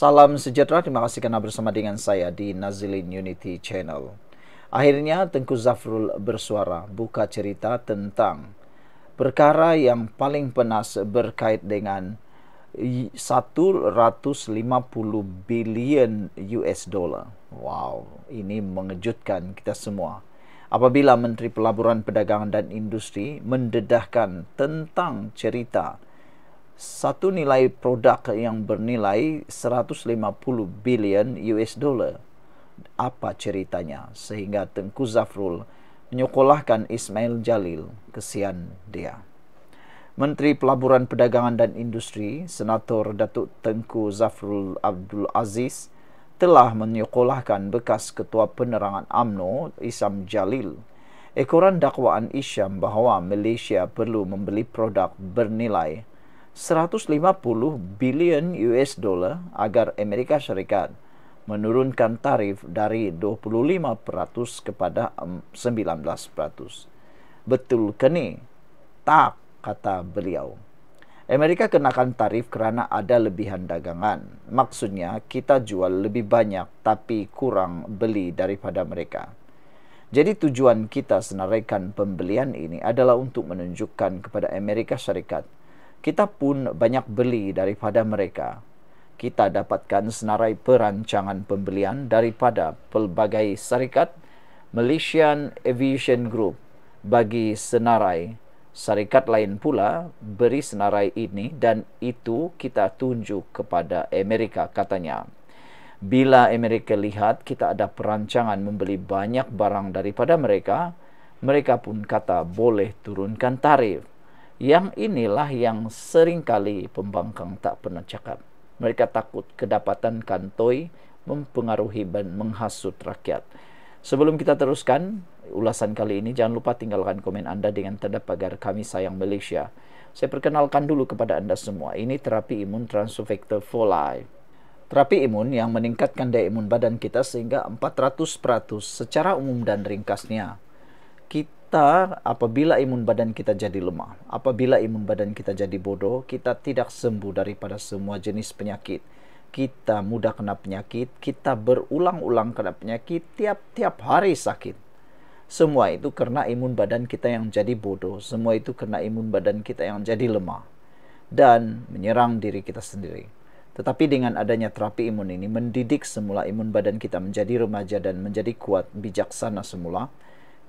Salam sejahtera, terima kasih karena bersama dengan saya di Nazilin Unity Channel. Akhirnya Tengku Zafrul bersuara, buka cerita tentang perkara yang paling panas berkait dengan 150 bilion US dollar. Wow, ini mengejutkan kita semua. Apabila Menteri Pelaburan Perdagangan dan Industri mendedahkan tentang cerita satu nilai produk yang bernilai 150 bilion US dollar. Apa ceritanya sehingga Tengku Zafrul menyekolahkan Ismail Jalil? Kesian dia. Menteri Pelaburan Perdagangan dan Industri, Senator Datuk Tengku Zafrul Abdul Aziz telah menyekolahkan bekas Ketua Penerangan UMNO Isam Jalil ekoran dakwaan Isyam bahawa Malaysia perlu membeli produk bernilai 150 bilion US dollar agar Amerika Syarikat menurunkan tarif dari 25% kepada 19%. Betul ke ni? Tak, kata beliau. Amerika kenakan tarif kerana ada lebihan dagangan. Maksudnya kita jual lebih banyak tapi kurang beli daripada mereka. Jadi tujuan kita senaraikan pembelian ini adalah untuk menunjukkan kepada Amerika Syarikat kita pun banyak beli daripada mereka. Kita dapatkan senarai perancangan pembelian daripada pelbagai syarikat Malaysian Aviation Group bagi senarai. Syarikat lain pula beri senarai ini dan itu kita tunjuk kepada Amerika, katanya. Bila Amerika lihat kita ada perancangan membeli banyak barang daripada mereka, mereka pun kata boleh turunkan tarif. Yang inilah yang seringkali pembangkang tak pernah cakap. Mereka takut kedapatan kantoi mempengaruhi dan menghasut rakyat. Sebelum kita teruskan ulasan kali ini, jangan lupa tinggalkan komen anda dengan tanda pagar Kami Sayang Malaysia. Saya perkenalkan dulu kepada anda semua. Ini terapi imun Transofactor for Life. Terapi imun yang meningkatkan daya imun badan kita sehingga 400% secara umum dan ringkasnya. Kita apabila imun badan kita jadi lemah, apabila imun badan kita jadi bodoh, kita tidak sembuh daripada semua jenis penyakit. Kita mudah kena penyakit, kita berulang-ulang kena penyakit, tiap-tiap hari sakit. Semua itu kerana imun badan kita yang jadi bodoh, semua itu kerana imun badan kita yang jadi lemah dan menyerang diri kita sendiri. Tetapi dengan adanya terapi imun ini mendidik semula imun badan kita menjadi remaja dan menjadi kuat, bijaksana semula.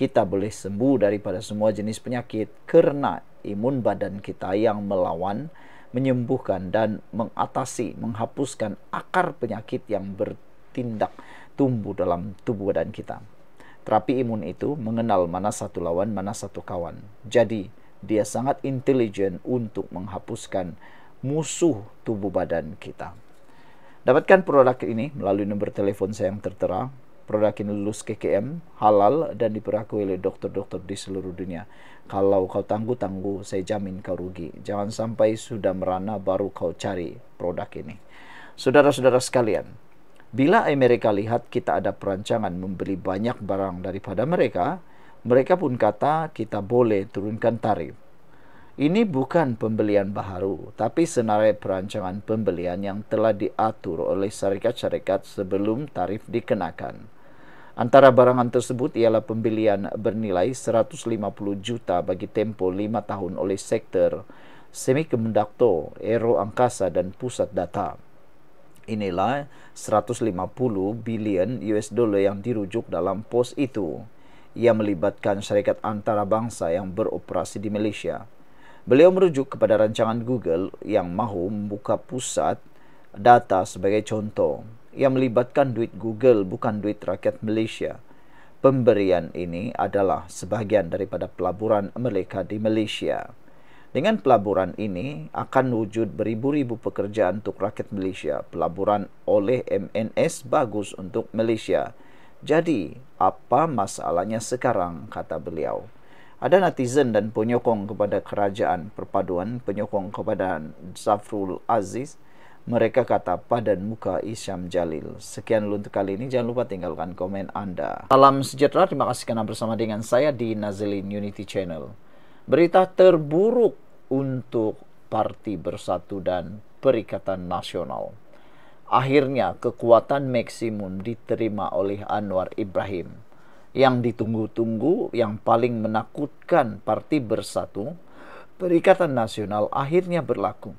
Kita boleh sembuh daripada semua jenis penyakit kerana imun badan kita yang melawan, menyembuhkan dan mengatasi, menghapuskan akar penyakit yang bertindak tumbuh dalam tubuh badan kita. Terapi imun itu mengenal mana satu lawan, mana satu kawan. Jadi, dia sangat intelijen untuk menghapuskan musuh tubuh badan kita. Dapatkan produk ini melalui nombor telefon saya yang tertera. Produk ini lulus KKM, halal dan diperakui oleh doktor-doktor di seluruh dunia. Kalau kau tangguh-tangguh, saya jamin kau rugi. Jangan sampai sudah merana baru kau cari produk ini. Saudara-saudara sekalian, bila Amerika lihat kita ada perancangan membeli banyak barang daripada mereka, mereka pun kata kita boleh turunkan tarif. Ini bukan pembelian baharu, tapi senarai perancangan pembelian yang telah diatur oleh syarikat-syarikat sebelum tarif dikenakan. Antara barangan tersebut ialah pembelian bernilai 150 juta bagi tempoh 5 tahun oleh sektor semikonduktor, aero angkasa dan pusat data. Inilah 150 bilion US dollar yang dirujuk dalam pos itu. Ia melibatkan syarikat antarabangsa yang beroperasi di Malaysia. Beliau merujuk kepada rancangan Google yang mahu membuka pusat data sebagai contoh. Ia melibatkan duit Google, bukan duit rakyat Malaysia. Pemberian ini adalah sebahagian daripada pelaburan mereka di Malaysia. Dengan pelaburan ini akan wujud beribu-ribu pekerjaan untuk rakyat Malaysia. Pelaburan oleh MNS bagus untuk Malaysia. Jadi, apa masalahnya sekarang, kata beliau. Ada netizen dan penyokong kepada kerajaan perpaduan, penyokong kepada Zafrul Aziz. Mereka kata padan muka Isyam Jalil. Sekian dulu untuk kali ini. Jangan lupa tinggalkan komen anda. Salam sejahtera. Terima kasih kerana bersama dengan saya di Nazilin Unity Channel. Berita terburuk untuk Parti Bersatu dan Perikatan Nasional. Akhirnya kekuatan maksimum diterima oleh Anwar Ibrahim. Yang ditunggu-tunggu, yang paling menakutkan Parti Bersatu, Perikatan Nasional akhirnya berlaku.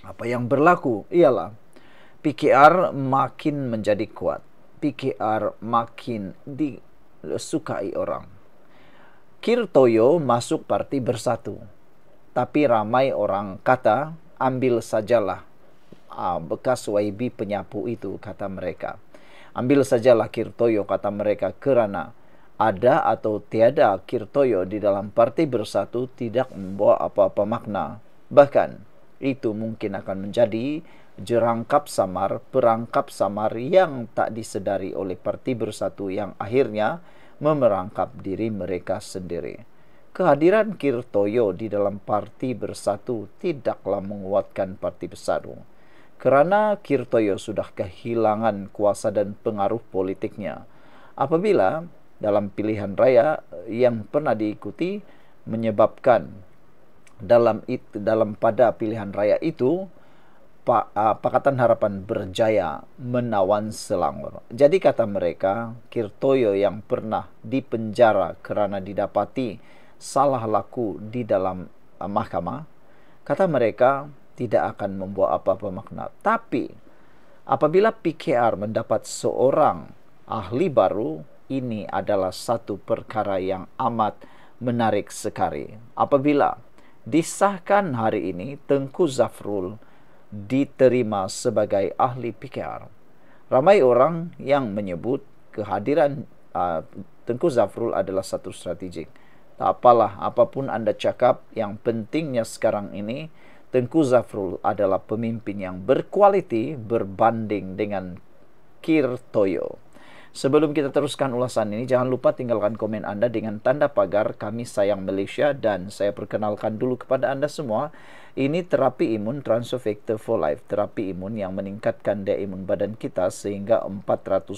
Apa yang berlaku ialah PKR makin menjadi kuat. PKR makin disukai orang. Kirtoyo masuk Parti Bersatu. Tapi ramai orang kata, ambil sajalah bekas YB penyapu itu, kata mereka. Ambil sajalah Kirtoyo, kata mereka, kerana ada atau tiada Kirtoyo di dalam Parti Bersatu tidak membawa apa-apa makna. Bahkan itu mungkin akan menjadi perangkap samar yang tak disedari oleh Parti Bersatu yang akhirnya memerangkap diri mereka sendiri. Kehadiran Kirtoyo di dalam Parti Bersatu tidaklah menguatkan Parti Bersatu, kerana Kirtoyo sudah kehilangan kuasa dan pengaruh politiknya. Apabila dalam pilihan raya yang pernah diikuti menyebabkan pada pilihan raya itu Pakatan Harapan berjaya menawan Selangor. Jadi kata mereka, Kirtoyo yang pernah dipenjara kerana didapati salah laku di dalam mahkamah, kata mereka tidak akan membawa apa-apa makna. Tapi apabila PKR mendapat seorang ahli baru, ini adalah satu perkara yang amat menarik sekali. Apabila disahkan hari ini Tengku Zafrul diterima sebagai ahli PKR, ramai orang yang menyebut kehadiran Tengku Zafrul adalah satu strategik. Tak apalah, apapun anda cakap, yang pentingnya sekarang ini Tengku Zafrul adalah pemimpin yang berkualiti berbanding dengan Kirtoyo. Sebelum kita teruskan ulasan ini, jangan lupa tinggalkan komen anda dengan tanda pagar Kami Sayang Malaysia, dan saya perkenalkan dulu kepada anda semua, ini terapi imun Transofector for Life, terapi imun yang meningkatkan daya imun badan kita sehingga 400%.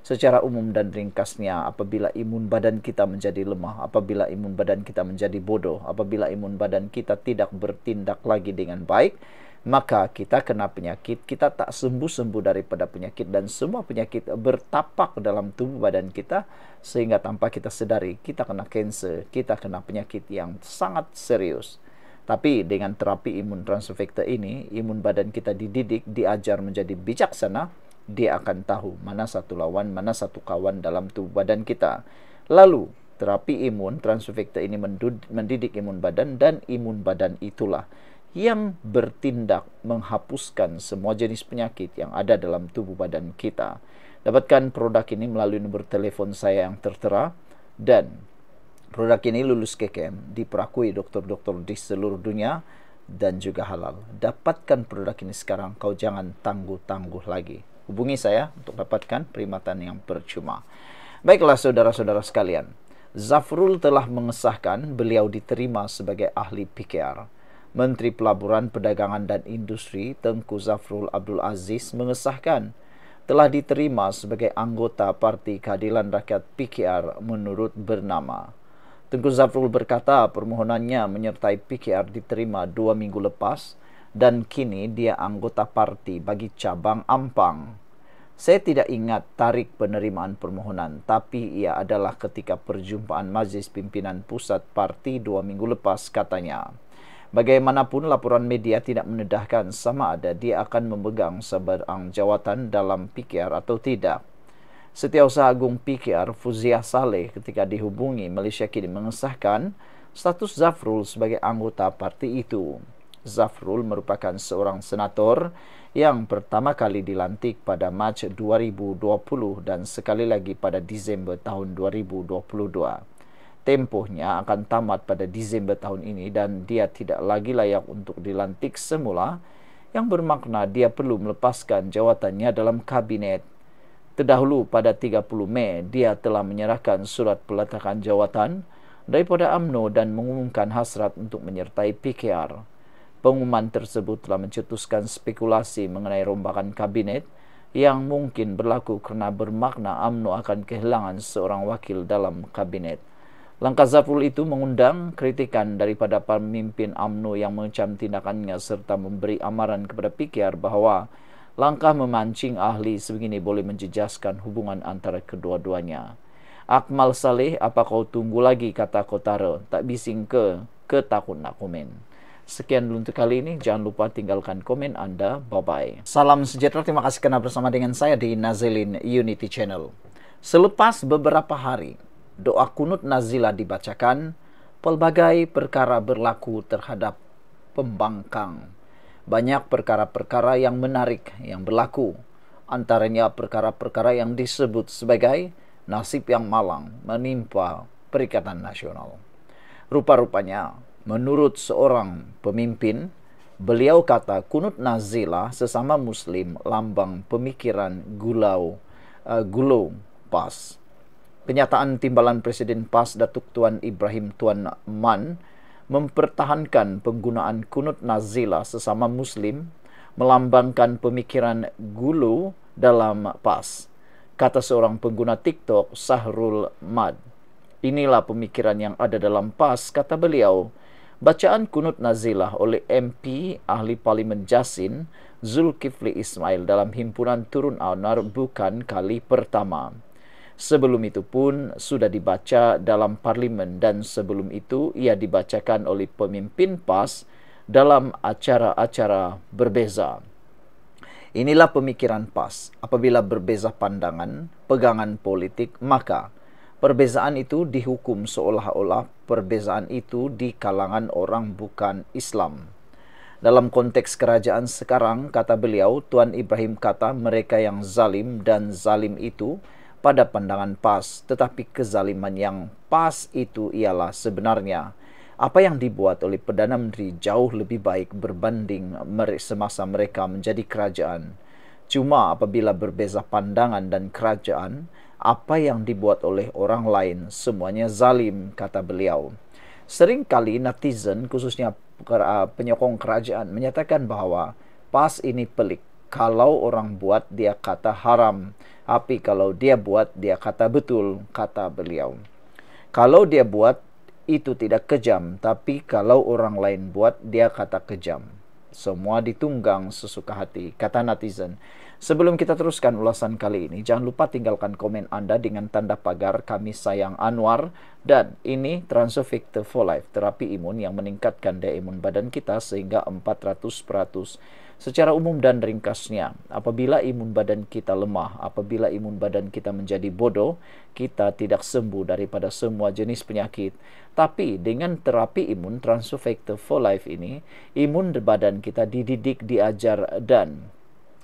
Secara umum dan ringkasnya, apabila imun badan kita menjadi lemah, apabila imun badan kita menjadi bodoh, apabila imun badan kita tidak bertindak lagi dengan baik, maka kita kena penyakit, kita tak sembuh-sembuh daripada penyakit, dan semua penyakit bertapak dalam tubuh badan kita, sehingga tanpa kita sedari, kita kena kanser, kita kena penyakit yang sangat serius. Tapi dengan terapi imun Transofector ini, imun badan kita dididik, diajar menjadi bijaksana. Dia akan tahu mana satu lawan, mana satu kawan dalam tubuh badan kita. Lalu, terapi imun Transofector ini mendidik imun badan, dan imun badan itulah yang bertindak menghapuskan semua jenis penyakit yang ada dalam tubuh badan kita. Dapatkan produk ini melalui nomor telefon saya yang tertera, dan produk ini lulus KKM, diperakui doktor-doktor di seluruh dunia, dan juga halal. Dapatkan produk ini sekarang, kau jangan tangguh-tangguh lagi. Hubungi saya untuk dapatkan perkhidmatan yang percuma. Baiklah saudara-saudara sekalian, Zafrul telah mengesahkan beliau diterima sebagai ahli PKR. Menteri Pelaburan Perdagangan dan Industri Tengku Zafrul Abdul Aziz mengesahkan telah diterima sebagai anggota Parti Keadilan Rakyat PKR menurut bernama. Tengku Zafrul berkata permohonannya menyertai PKR diterima 2 minggu lepas, dan kini dia anggota parti bagi cabang Ampang. Saya tidak ingat tarikh penerimaan permohonan, tapi ia adalah ketika perjumpaan Majlis Pimpinan Pusat Parti 2 minggu lepas, katanya. Bagaimanapun laporan media tidak mendedahkan sama ada dia akan memegang sebarang jawatan dalam PKR atau tidak. Setiausaha Agung PKR Fuziah Saleh ketika dihubungi Malaysia Kini mengesahkan status Zafrul sebagai anggota parti itu. Zafrul merupakan seorang senator yang pertama kali dilantik pada Mac 2020 dan sekali lagi pada Disember tahun 2022. Tempohnya akan tamat pada Disember tahun ini, dan dia tidak lagi layak untuk dilantik semula, yang bermakna dia perlu melepaskan jawatannya dalam kabinet. Terdahulu pada 30 Mei, dia telah menyerahkan surat peletakan jawatan daripada UMNO dan mengumumkan hasrat untuk menyertai PKR. Pengumuman tersebut telah mencetuskan spekulasi mengenai rombakan kabinet yang mungkin berlaku kerana bermakna UMNO akan kehilangan seorang wakil dalam kabinet. Langkah Zafrul itu mengundang kritikan daripada pemimpin UMNO yang mengecam tindakannya serta memberi amaran kepada PKR bahawa Langkah memancing ahli sebegini boleh menjejaskan hubungan antara kedua-duanya. Akmal Saleh, apa kau tunggu lagi, kata Kotaro. Tak bising ke takut nak komen. Sekian dulu untuk kali ini. Jangan lupa tinggalkan komen Anda. Bye-bye. Salam sejahtera. Terima kasih kerana bersama dengan saya di Nazilin Unity Channel. Selepas beberapa hari, doa kunut nazilah dibacakan, pelbagai perkara berlaku terhadap pembangkang. Banyak perkara-perkara yang menarik yang berlaku. Antaranya perkara-perkara yang disebut sebagai nasib yang malang menimpa Perikatan Nasional. Rupa-rupanya, menurut seorang pemimpin, beliau kata kunut nazilah sesama Muslim lambang pemikiran gulau PAS. Kenyataan timbalan Presiden PAS Datuk Tuan Ibrahim Tuan Man mempertahankan penggunaan kunut nazilah sesama Muslim melambangkan pemikiran gulu dalam PAS. Kata seorang pengguna TikTok, Sahrul Mad. Inilah pemikiran yang ada dalam PAS, kata beliau. Bacaan kunut nazilah oleh MP Ahli Parlimen Jasin, Zulkifli Ismail dalam himpunan Turun Anar bukan kali pertama. Sebelum itu pun sudah dibaca dalam parlimen dan sebelum itu ia dibacakan oleh pemimpin PAS dalam acara-acara berbeza. Inilah pemikiran PAS. Apabila berbeza pandangan, pegangan politik, maka perbezaan itu dihukum seolah-olah perbezaan itu di kalangan orang bukan Islam. Dalam konteks kerajaan sekarang, kata beliau, Tuan Ibrahim kata mereka yang zalim dan zalim itu pada pandangan PAS, tetapi kezaliman yang PAS itu ialah sebenarnya apa yang dibuat oleh Perdana Menteri jauh lebih baik berbanding semasa mereka menjadi kerajaan. Cuma apabila berbeza pandangan dan kerajaan, apa yang dibuat oleh orang lain semuanya zalim, kata beliau. Seringkali netizen, khususnya penyokong kerajaan, menyatakan bahawa PAS ini pelik. Kalau orang buat, dia kata haram. Tapi kalau dia buat, dia kata betul, kata beliau. Kalau dia buat, itu tidak kejam. Tapi kalau orang lain buat, dia kata kejam. Semua ditunggang sesuka hati, kata netizen. Sebelum kita teruskan ulasan kali ini, jangan lupa tinggalkan komen Anda dengan tanda pagar Kami Sayang Anwar. Dan ini Transovictor for Life, terapi imun yang meningkatkan daya imun badan kita sehingga 400%. Secara umum dan ringkasnya, apabila imun badan kita lemah, apabila imun badan kita menjadi bodoh, kita tidak sembuh daripada semua jenis penyakit. Tapi dengan terapi imun Transovictor for Life ini, imun badan kita dididik, diajar dan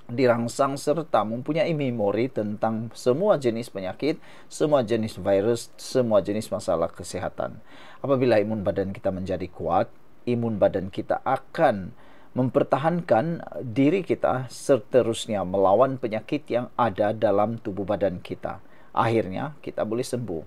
dirangsang serta mempunyai memori tentang semua jenis penyakit, semua jenis virus, semua jenis masalah kesehatan. Apabila imun badan kita menjadi kuat, imun badan kita akan mempertahankan diri kita seterusnya melawan penyakit yang ada dalam tubuh badan kita. Akhirnya kita boleh sembuh.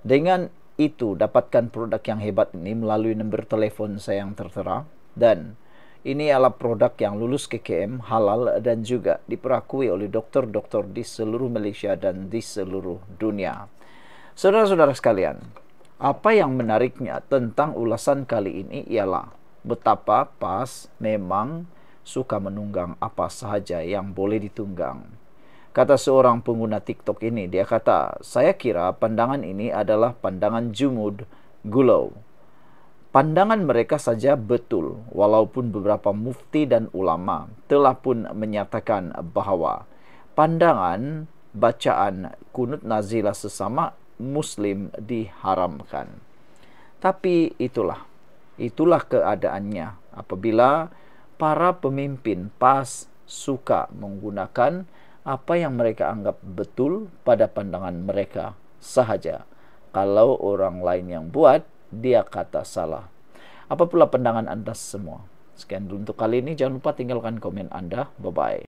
Dengan itu dapatkan produk yang hebat ini melalui nombor telefon saya yang tertera, dan ini adalah produk yang lulus KKM, halal dan juga diperakui oleh doktor-doktor di seluruh Malaysia dan di seluruh dunia. Saudara-saudara sekalian, apa yang menariknya tentang ulasan kali ini ialah betapa PAS memang suka menunggang apa sahaja yang boleh ditunggang. Kata seorang pengguna TikTok ini, dia kata, saya kira pandangan ini adalah pandangan jumud gulau. Pandangan mereka saja betul, walaupun beberapa mufti dan ulama telah pun menyatakan bahawa pandangan bacaan kunut nazilah sesama Muslim diharamkan. Tapi itulah keadaannya apabila para pemimpin PAS suka menggunakan apa yang mereka anggap betul pada pandangan mereka sahaja. Kalau orang lain yang buat, dia kata salah. Apa pula pandangan Anda semua? Sekian dulu untuk kali ini. Jangan lupa tinggalkan komen Anda. Bye-bye.